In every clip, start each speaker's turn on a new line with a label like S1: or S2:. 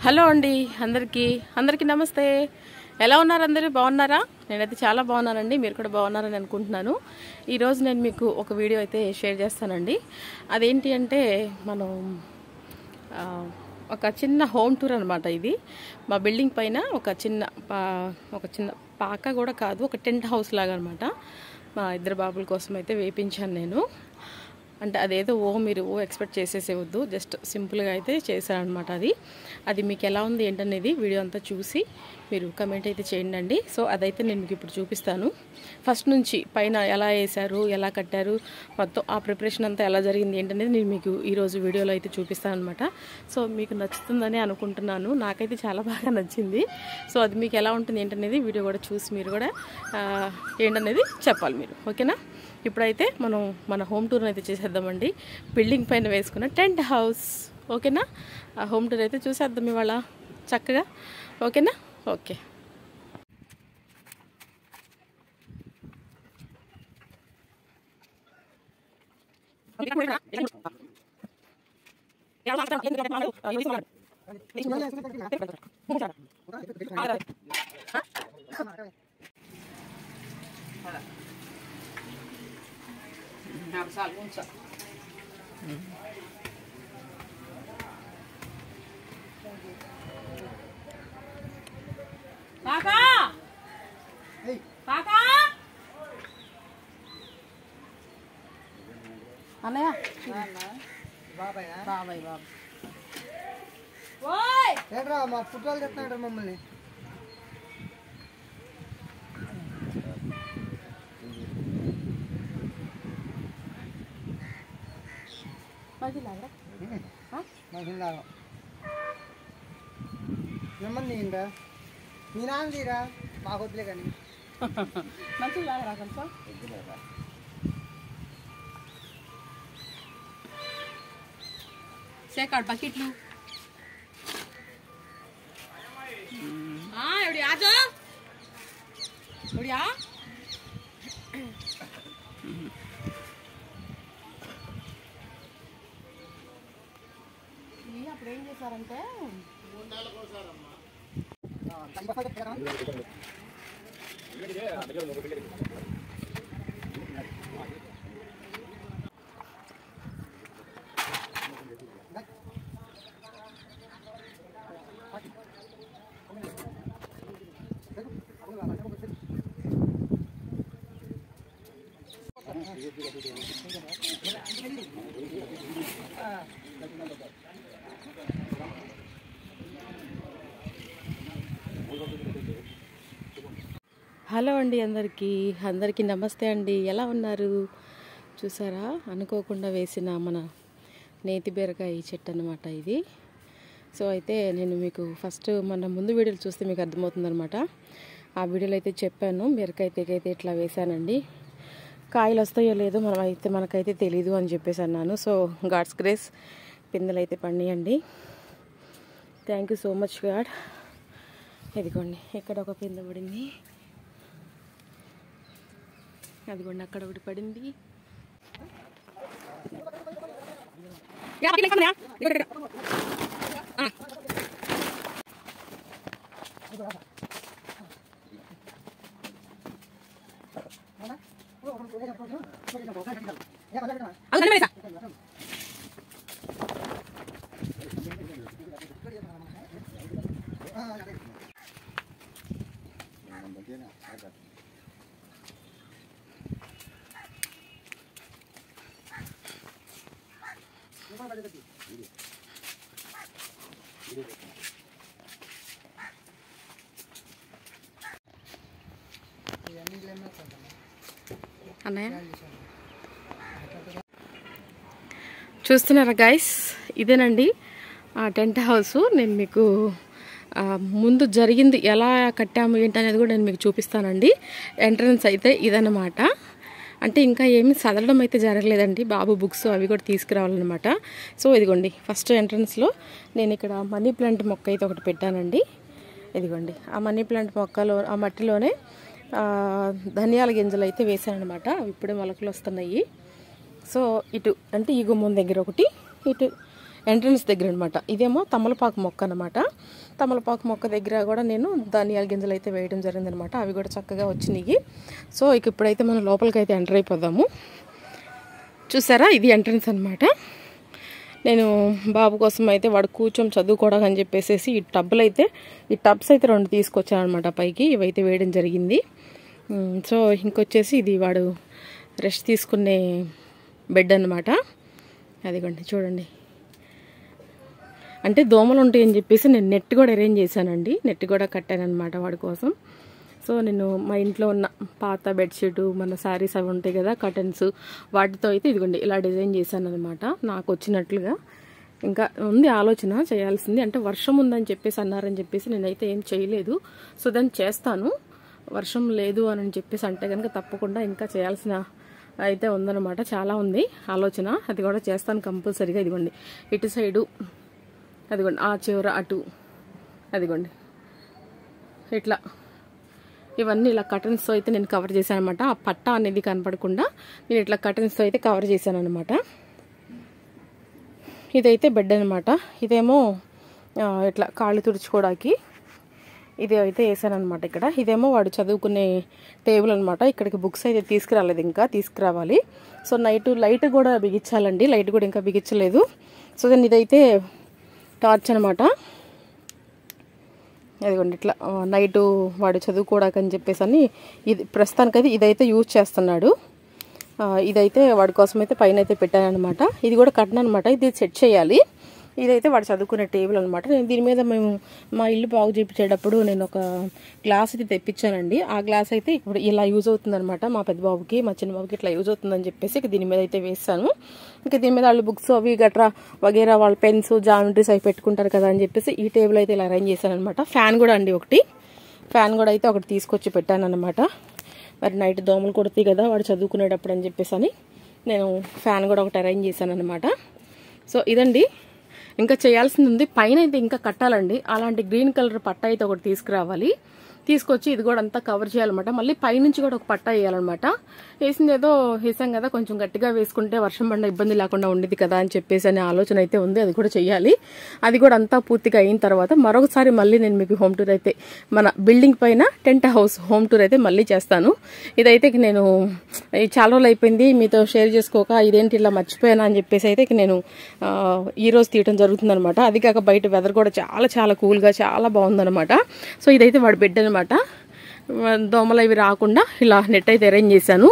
S1: Hello అండి అందరికీ నమస్తే. ఎలా ఉన్నారు అందరూ? బాగున్నారా? నేనైతే చాలా బాగున్నానండి. మీరు కూడా బాగున్నారని అనుకుంటున్నాను. ఈరోజు నేను మీకు ఒక వీడియో అయితే షేర్ చేస్తానండి. అదేంటి అంటే మనం ఒక చిన్న హోమ్ టూర్ అనమాట. ఇది మా బిల్డింగ్ పైన ఒక చిన్న పాక కూడా కాదు, ఒక టెంట్ హౌస్ లాగా అనమాట. మా ఇద్దరు బాబుల కోసం అయితే వేపించాను నేను. అంటే అదేదో మీరు ఎక్స్పెక్ట్ చేసేసేవద్దు, జస్ట్ సింపుల్గా అయితే చేశాను అనమాట. అది మీకు ఎలా ఉంది ఏంటనేది వీడియో అంతా చూసి మీరు కమెంట్ అయితే చేయండి. సో అదైతే నేను మీకు ఇప్పుడు చూపిస్తాను. ఫస్ట్ నుంచి పైన ఎలా వేశారు, ఎలా కట్టారు, మొత్తం ఆ ప్రిపరేషన్ అంతా ఎలా జరిగింది ఏంటనేది నేను మీకు ఈరోజు వీడియోలో అయితే చూపిస్తాను అనమాట. సో మీకు నచ్చుతుందని అనుకుంటున్నాను. నాకైతే చాలా బాగా నచ్చింది. సో అది మీకు ఎలా ఉంటుంది ఏంటనేది వీడియో కూడా చూసి మీరు కూడా ఏంటనేది చెప్పాలి మీరు, ఓకేనా? ఇప్పుడైతే మనం మన హోమ్ టూర్ని అయితే చేసేద్దామండి. బిల్డింగ్ పైన వేసుకున్న టెంట్ హౌస్, ఓకేనా? ఆ హోమ్ టూర్ అయితే చూసేద్దాం ఇవాళ చక్కగా, ఓకేనా? ఓకే. అన్నయ్య బాబాయ్
S2: మా ఫుట్బాల్ చెప్తున్నాడు మమ్మల్ని. మిమ్మల్ని తీయండిరా, మీ నాన్న తీరా, మాకు వద్దులే కానీ.
S1: మంచిగా లాగరా కొంచెం. సేకాడు బకెట్లు అప్పుడు ఏం చేశారంటే హలో అండి, అందరికీ నమస్తే అండి. ఎలా ఉన్నారు? చూసారా, అనుకోకుండా వేసిన మన నేతి బీరకాయ చెట్టు అన్నమాట ఇది. సో అయితే నేను మీకు ఫస్ట్ మన ముందు వీడియోలు చూస్తే మీకు అర్థమవుతుందన్నమాట. ఆ వీడియోలో అయితే చెప్పాను బీరకాయ తెగైతే ఇట్లా వేసానండి. కాయలు వస్తాయో లేదో మనకైతే తెలీదు అని చెప్పేసి అన్నాను. సో గాడ్స్ గ్రేస్ పిందెలు అయితే పండియండి. Thank you so much God. ఇదిగోండి, ఇక్కడ ఒక పిందె పడింది, అదిగోండి అక్కడ ఒకటి పడింది. అన్నయ్య చూస్తున్నారా గైస్, ఇదేనండి ఆ టెంట్ హౌస్. నేను మీకు ముందు జరిగింది ఎలా కట్టాము ఏంటనేది కూడా నేను మీకు చూపిస్తానండి. ఎంట్రన్స్ అయితే ఇదన్నమాట. అంటే ఇంకా ఏమి చదవడం అయితే జరగలేదండి, బాబు బుక్స్ అవి కూడా తీసుకురావాలన్నమాట. సో ఇదిగోండి ఫస్ట్ ఎంట్రన్స్లో నేను ఇక్కడ మనీ ప్లాంట్ మొక్క అయితే ఒకటి పెట్టానండి. ఇదిగోండి ఆ మనీ ప్లాంట్ మొక్కలో ఆ మట్టిలోనే ధనియాల గింజలు అయితే వేసాను అనమాట. ఇప్పుడే మొలకలు వస్తున్నాయి. సో ఇటు అంటే ఈ గుమ్మం దగ్గర ఒకటి, ఇటు ఎంట్రన్స్ దగ్గర అనమాట. ఇదేమో తమలపాకు మొక్క అనమాట. తమలపాకు మొక్క దగ్గర కూడా నేను ధనియాల గింజలు అయితే వేయడం జరిగిందనమాట. అవి కూడా చక్కగా వచ్చినాయి. సో ఇక ఇప్పుడైతే మనం లోపలికి అయితే ఎంటర్ అయిపోదాము. చూసారా, ఇది ఎంట్రన్స్ అనమాట. నేను బాబు కోసం అయితే వాడు కూర్చొని చదువుకోవడానికి అని చెప్పేసి ఈ టబ్స్ అయితే 2 తీసుకొచ్చాను అనమాట పైకి. ఇవైతే వేయడం జరిగింది. సో ఇంకొచ్చేసి ఇది వాడు రెస్ట్ తీసుకునే బెడ్ అనమాట. అదిగోండి చూడండి. అంటే దోమలు ఉంటాయని చెప్పేసి నేను నెట్ కూడా అరేంజ్ చేశానండి. నెట్ కూడా కట్టాను అనమాట వాడి కోసం. సో నేను మా ఇంట్లో ఉన్న పాత బెడ్షీటు, మన శారీస్ అవి ఉంటాయి కదా, కర్టన్స్, వాటితో అయితే ఇదిగోండి ఇలా డిజైన్ చేశాను అనమాట నాకు వచ్చినట్లుగా. ఇంకా ఉంది ఆలోచన చేయాల్సింది. అంటే వర్షం ఉందని చెప్పేసి అన్నారని చెప్పేసి నేనైతే ఏం చేయలేదు. సో దాన్ని చేస్తాను. వర్షం లేదు అని చెప్పేసి అంటే కనుక తప్పకుండా ఇంకా చేయాల్సిన అయితే ఉందన్నమాట. చాలా ఉంది ఆలోచన. అది కూడా చేస్తాను కంపల్సరీగా. ఇదిగోండి ఇటు సైడు, అదిగోండి ఆ చివర అటు, అదిగోండి ఇట్లా ఇవన్నీ ఇలా కర్టన్స్తో అయితే నేను కవర్ చేశాను అనమాట. ఆ పట్ట అనేది కనపడకుండా నేను ఇట్లా కర్టన్స్తో అయితే కవర్ చేశాను అనమాట. ఇదైతే బెడ్ అనమాట. ఇదేమో ఇట్లా కాళ్ళు తుడుచుకోవడానికి ఇది అయితే వేసాను అనమాట ఇక్కడ. ఇదేమో వాడు చదువుకునే టేబుల్ అనమాట. ఇక్కడికి బుక్స్ అయితే తీసుకురాలేదు, ఇంకా తీసుకురావాలి. సో నైట్ లైట్ కూడా బిగించాలండి. లైట్ కూడా ఇంకా బిగించలేదు. సో దాన్ని ఇదైతే టార్చ్ అనమాట. అదిగోండి ఇట్లా నైటు వాడు చదువుకోవడానికి అని చెప్పేసి అని ఇది ప్రస్తుతానికైతే ఇదైతే యూజ్ చేస్తున్నాడు. ఇదైతే వాడి కోసం అయితే పైన అయితే పెట్టాను అనమాట. ఇది కూడా కట్టను అనమాట. ఇది సెట్ చేయాలి. ఇదైతే వాడు చదువుకునే టేబుల్ అనమాట. నేను దీని మీద మేము మా ఇల్లు బాగు చేయించేటప్పుడు నేను ఒక గ్లాస్ అయితే తెప్పించానండి. ఆ గ్లాస్ అయితే ఇప్పుడు ఇలా యూజ్ అవుతుంది అనమాట. మా పెద్ద బాబుకి, మా చిన్న బాబుకి ఇట్లా యూజ్ అవుతుందని చెప్పేసి దీని మీద అయితే వేస్తాను. ఇంకా దీని మీద వాళ్ళు బుక్స్ అవి గట్రా వగేరా వాళ్ళ పెన్స్, జామెట్రీస్ అవి పెట్టుకుంటారు కదా అని చెప్పేసి ఈ టేబుల్ అయితే ఇలా అరేంజ్ చేశాను అనమాట. ఫ్యాన్ కూడా అండి ఫ్యాన్ కూడా అయితే ఒకటి తీసుకొచ్చి పెట్టాను అనమాట. మరి నైట్ దోమలు కొడతాయి కదా వాడు చదువుకునేటప్పుడు అని చెప్పేసి అని నేను ఫ్యాన్ కూడా ఒకటి అరేంజ్ చేశాను అనమాట. సో ఇదండి. ఇంకా చేయాల్సింది ఉంది. పైన అయితే ఇంకా కట్టాలండి. అలాంటి గ్రీన్ కలర్ పట్ట అయితే ఒకటి తీసుకురావాలి. తీసుకొచ్చి ఇది కూడా అంతా కవర్ చేయాలన్నమాట. మళ్ళీ పైనుంచి కూడా ఒక పట్ట వేయాలన్నమాట. వేసింది ఏదో వేసాం కదా, కొంచెం గట్టిగా వేసుకుంటే వర్షం పడిన ఇబ్బంది లేకుండా ఉండేది కదా అని చెప్పేసి అనే ఆలోచన అయితే ఉంది. అది కూడా చెయ్యాలి. అది కూడా అంతా పూర్తిగా అయిన తర్వాత మరొకసారి మళ్ళీ నేను మీకు హోమ్ టూర్ అయితే మన బిల్డింగ్ పైన టెంట్ హౌస్ హోమ్ టూర్ అయితే మళ్ళీ చేస్తాను. ఇదైతే నేను చాలా రోజులు అయిపోయింది మీతో షేర్ చేసుకోక, ఇదేంటి ఇలా మర్చిపోయానా అని చెప్పేసి అయితే నేను ఈరోజు తీయటం జరుగుతుంది అనమాట. అది కాక బయట వెదర్ కూడా చాలా చాలా కూల్గా చాలా బాగుందనమాట. సో ఇదైతే వాడి బెడ్ అనమాట. దోమలు అవి రాకుండా ఇలా నెట్ అయితే అరేంజ్ చేశాను.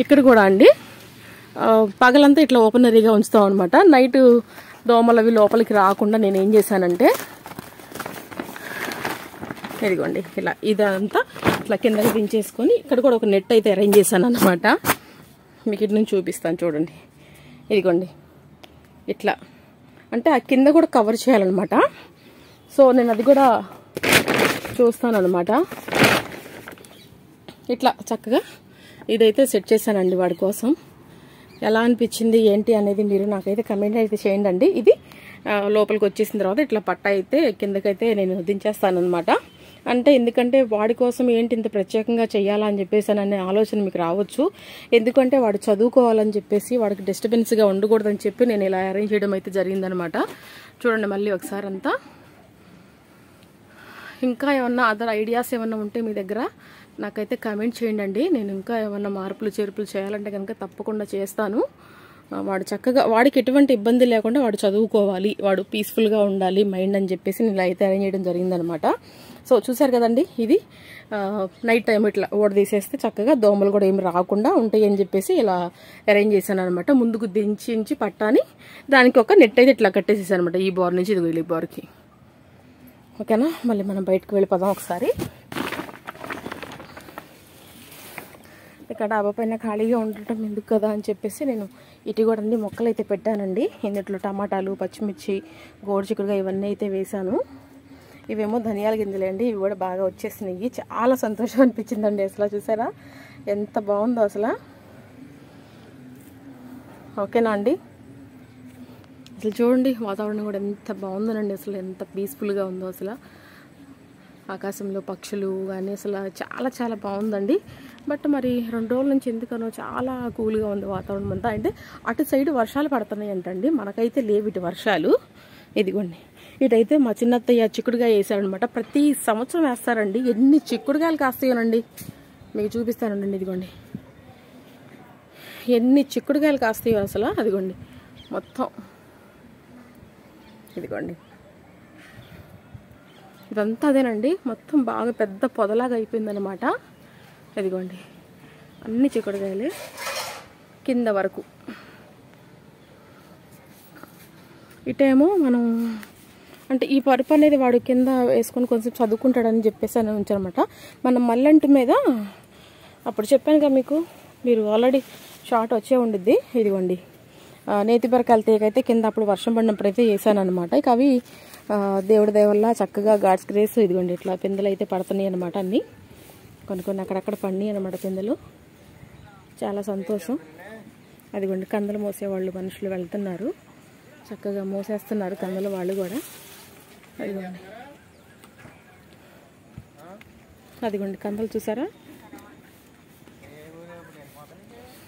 S1: ఇక్కడ కూడా అండి పగలంతా ఇట్లా ఓపెనరీగా ఉంచుతాం అనమాట. నైట్ దోమలు అవి లోపలికి రాకుండా నేను ఏం చేశానంటే ఇదిగోండి ఇలా ఇదంతా ఇట్లా కిందకి దించేసుకొని ఇక్కడ కూడా ఒక నెట్ అయితే అరేంజ్ చేశాను అనమాట. మీకు ఇటు నుంచి చూపిస్తాను చూడండి. ఇదిగోండి ఇట్లా అంటే ఆ కింద కూడా కవర్ చేయాలన్నమాట. సో నేను అది కూడా చూస్తాను అనమాట. ఇట్లా చక్కగా ఇదైతే సెట్ చేశానండి వాడి కోసం. ఎలా అనిపించింది ఏంటి అనేది మీరు నాకైతే కమెంట్ అయితే చేయండి అండి. ఇది లోపలికి వచ్చేసిన తర్వాత ఇట్లా పట్ట అయితే కిందకైతే నేను దించేస్తాను అనమాట. అంటే ఎందుకంటే వాడి కోసం ఏంటి ఇంత ప్రత్యేకంగా చేయాలా అని చెప్పేసి అనే ఆలోచన మీకు రావచ్చు. ఎందుకంటే వాడు చదువుకోవాలని చెప్పేసి వాడికి డిస్టర్బెన్స్గా ఉండకూడదని చెప్పి నేను ఇలా అరేంజ్ చేయడం అయితే జరిగిందనమాట. చూడండి మళ్ళీ ఒకసారి అంతా. ఇంకా ఏమన్నా అదర్ ఐడియాస్ ఏమన్నా ఉంటే మీ దగ్గర నాకైతే కామెంట్ చేయండి. నేను ఇంకా ఏమన్నా మార్పులు చేర్పులు చేయాలంటే కనుక తప్పకుండా చేస్తాను. వాడు చక్కగా వాడికి ఎటువంటి ఇబ్బంది లేకుండా వాడు చదువుకోవాలి, వాడు పీస్ఫుల్గా ఉండాలి మైండ్ అని చెప్పేసి నేను అయితే అరేంజ్ చేయడం జరిగిందనమాట. సో చూసారు కదండి, ఇది నైట్ టైం ఇట్లా ఓడదీసేస్తే చక్కగా దోమలు కూడా ఏమి రాకుండా ఉంటాయి అని చెప్పేసి ఇలా అరేంజ్ చేశాను అనమాట. ముందుకు దించి పట్టాని దానికి ఒక నెట్ అయితే ఇట్లా కట్టేసేసాను అనమాట. ఈ బార్ నుంచి ఇది ఈ బార్కి. ఓకేనా, మళ్ళీ మనం బయటకు వెళ్ళిపోదాం ఒకసారి. ఇక్కడ డాబా పైన ఖాళీగా ఉండటం ఎందుకు కదా అని చెప్పేసి నేను ఇటు కూడా అన్ని మొక్కలు అయితే పెట్టానండి. ఇందులో టమాటాలు, పచ్చిమిర్చి, గోరుచిక్కుడుగా ఇవన్నీ అయితే వేసాను. ఇవేమో ధనియాల గింజలే అండి. ఇవి కూడా బాగా వచ్చేసినాయి. చాలా సంతోషం అనిపించిందండి. అసలు చూసారా ఎంత బాగుందో అసలు. ఓకేనా అండి, అసలు చూడండి వాతావరణం కూడా ఎంత బాగుందోనండి. అసలు ఎంత పీస్ఫుల్గా ఉందో అసలు. ఆకాశంలో పక్షులు కానీ అసలు చాలా చాలా బాగుందండి. బట్ మరి 2 రోజుల నుంచి ఎందుకనో చాలా కూల్గా ఉంది వాతావరణం అంతా. అంటే అటు సైడ్ వర్షాలు పడుతున్నాయి అంటండి, మనకైతే లేవు ఇటు వర్షాలు. ఇదిగోండి, ఇటైతే మా చిన్నత్తయ్య చిక్కుడుగా వేసారనమాట. ప్రతి సంవత్సరం వేస్తారండి. ఎన్ని చిక్కుడుగాయలు కాస్తాయోనండి, మీకు చూపిస్తానండి. ఇదిగోండి ఎన్ని చిక్కుడుగాయలు కాస్తాయో అసలు. అదిగోండి మొత్తం, ఇదిగోండి ఇదంతా అదేనండి. మొత్తం బాగా పెద్ద పొదలాగా అయిపోయిందనమాట. ఇదిగోండి అన్ని చిక్కుడుగాయలే కింద వరకు. ఇటేమో మనం అంటే ఈ పరుపు అనేది వాడు కింద వేసుకొని కొంచెం చదువుకుంటాడని చెప్పేసి అని ఉంచారనమాట. మనం మల్లంటి మీద అప్పుడు చెప్పాను కదా మీకు, మీరు ఆల్రెడీ షార్ట్ వచ్చే ఉండిద్ది. ఇదిగోండి నేతి బరకాయల తీగైతే కింద అప్పుడు వర్షం పడినప్పుడు అయితే వేసాను అనమాట. ఇక అవి దేవుడి దయ వల్ల చక్కగా గాడ్స్ గ్రేస్ ఇదిగోండి ఇట్లా పిందెలు అయితే పడుతున్నాయి అనమాట. అన్నీ కొన్ని అక్కడక్కడ పడినాయి అనమాట పిందెలు. చాలా సంతోషం. అదిగోండి కందలు మోసేవాళ్ళు మనుషులు వెళ్తున్నారు, చక్కగా మోసేస్తున్నారు కందలు వాళ్ళు కూడా. అదిగోండి అదిగోండి కందలు చూసారా.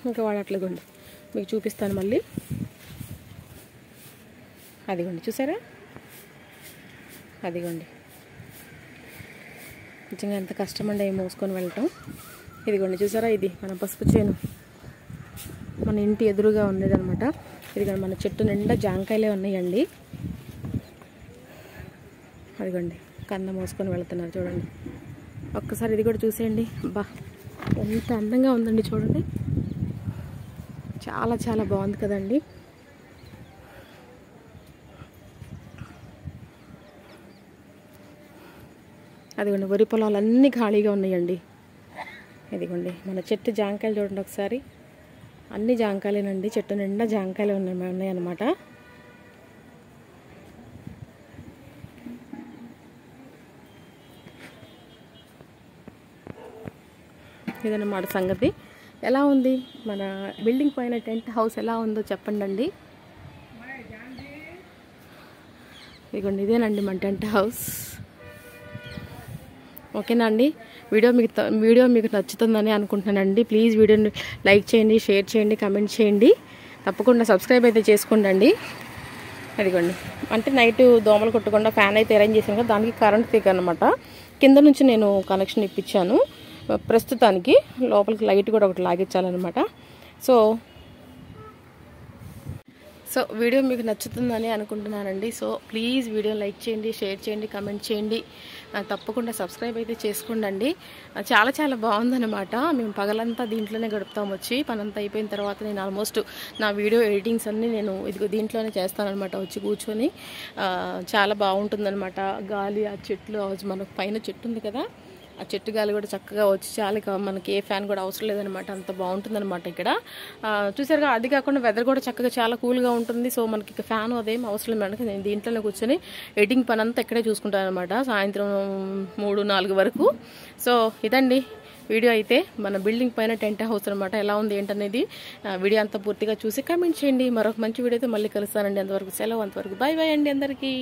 S1: ఇంకా వాడు అట్లగోండి మీకు చూపిస్తాను మళ్ళీ. అదిగోండి చూసారా, అదిగోండి నిజంగా ఎంత కష్టమండి అవి మోసుకొని వెళ్ళటం. ఇదిగోండి చూసారా, ఇది మన పసుపు చేను మన ఇంటి ఎదురుగా ఉండేదన్నమాట. ఇదిగోండి మన చెట్టు నిండా జాంకాయలే ఉన్నాయండి. అదిగోండి కంద మోసుకొని వెళ్తున్నారు చూడండి. ఒక్కసారి ఇది కూడా చూసేయండి. అబ్బా ఎంత అందంగా ఉందండి చూడండి, చాలా చాలా బాగుంది కదండి. అదిగోండి వరి పొలాలు అన్నీ ఖాళీగా ఉన్నాయండి. ఇదిగోండి మన చెట్టు జాంకాయలు చూడండి ఒకసారి, అన్ని జాంకాయలేనండి. చెట్టు నిండా జాంకాయలు ఉన్నాయన్నమాట. ఇదన్నమాట సంగతి. ఎలా ఉంది మన బిల్డింగ్ పైన టెంట్ హౌస్ ఎలా ఉందో చెప్పండి అండి. ఇదిగోండి ఇదేనండి మన టెంట్ హౌస్. ఓకేనా అండి, వీడియో మీకు నచ్చుతుందని అనుకుంటున్నానండి. ప్లీజ్ వీడియోని లైక్ చేయండి, షేర్ చేయండి, కమెంట్ చేయండి, తప్పకుండా సబ్స్క్రైబ్ అయితే చేసుకోండి. అదిగోండి అంటే నైట్ దోమలు కొట్టకుండా ఫ్యాన్ అయితే అరేంజ్ చేశాను కదా, దానికి కరెంట్ తీగ అనమాట. కింద నుంచి నేను కనెక్షన్ ఇప్పించాను. ప్రస్తుతానికి లోపలికి లైట్ కూడా ఒకటి లాగించాలన్నమాట. సో వీడియో మీకు నచ్చుతుందని అనుకుంటున్నానండి. సో ప్లీజ్ వీడియో లైక్ చేయండి, షేర్ చేయండి, కమెంట్ చేయండి, తప్పకుండా సబ్స్క్రైబ్ అయితే చేసుకోండి. చాలా చాలా బాగుందన్నమాట. మేము పగలంతా దీంట్లోనే గడుపుతాం. వచ్చి పనంతా అయిపోయిన తర్వాత నేను ఆల్మోస్ట్ నా వీడియో ఎడిటింగ్స్ అన్నీ నేను ఇదిగో దీంట్లోనే చేస్తానన్నమాట. వచ్చి కూర్చొని చాలా బాగుంటుందన్నమాట. గాలి, ఆ చెట్లు, మనకు పైన చెట్టు ఉంది కదా, ఆ చెట్టు గాలి కూడా చక్కగా వచ్చి చాలా మనకి ఏ ఫ్యాన్ కూడా అవసరం లేదనమాట. అంత బాగుంటుందన్నమాట ఇక్కడ. చూసారుగా, అది కాకుండా వెదర్ కూడా చక్కగా చాలా కూల్గా ఉంటుంది. సో మనకి ఇక ఫ్యాన్ అదేం అవసరం లేదనమాట. నేను దీంట్లోనే కూర్చొని ఎడిటింగ్ పని అంతా ఇక్కడే చూసుకుంటాను అనమాట, సాయంత్రం 3-4 వరకు. సో ఇదండి వీడియో అయితే మన బిల్డింగ్ పైన టెంట్ హౌస్ అనమాట. ఎలా ఉంది ఏంటనేది వీడియో అంతా పూర్తిగా చూసి కమెంట్ చేయండి. మరొక మంచి వీడియోతో మళ్ళీ కలుస్తానండి. అంతవరకు సెలవు, అంతవరకు బాయ్ బాయ్ అండి అందరికీ.